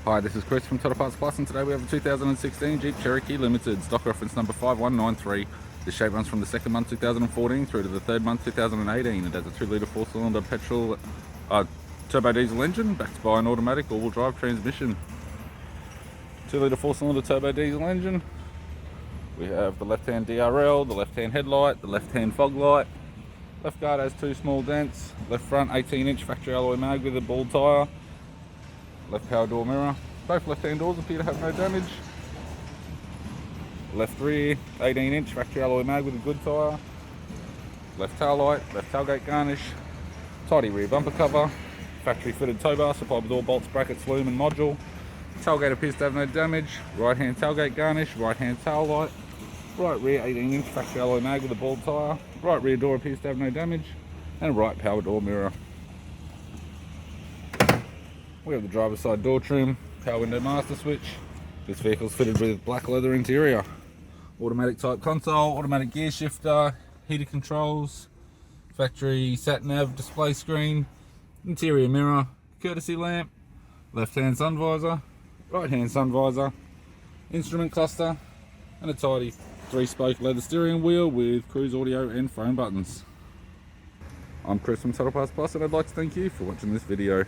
Hi, this is Chris from Total Parts Plus, and today we have a 2016 Jeep Cherokee Limited, stock reference number 5193. This shape runs from the second month 2014 through to the third month 2018. It has a 2-litre 4-cylinder petrol turbo diesel engine, backed by an automatic all-wheel drive transmission. 2-litre 4-cylinder turbo diesel engine. We have the left-hand DRL, the left-hand headlight, the left-hand fog light. Left guard has 2 small dents. Left front 18-inch factory alloy mag with a bald tyre. Left power door mirror. Both left-hand doors appear to have no damage. Left rear 18-inch factory alloy mag with a good tyre. Left tail light, left tailgate garnish. Tidy rear bumper cover. Factory fitted tow bar supplied with all bolts, brackets, loom and module. Tailgate appears to have no damage. Right hand tailgate garnish, right hand tail light. Right rear 18-inch factory alloy mag with a bald tyre. Right rear door appears to have no damage. And right power door mirror. We have the driver's side door trim, power window master switch. This vehicle is fitted with black leather interior. Automatic type console, automatic gear shifter, heated controls, factory Sat-NAV display screen, interior mirror, courtesy lamp, left hand sun visor, right hand sun visor, instrument cluster, and a tidy 3-spoke leather steering wheel with cruise audio and phone buttons. I'm Chris from Total Parts Plus, and I'd like to thank you for watching this video.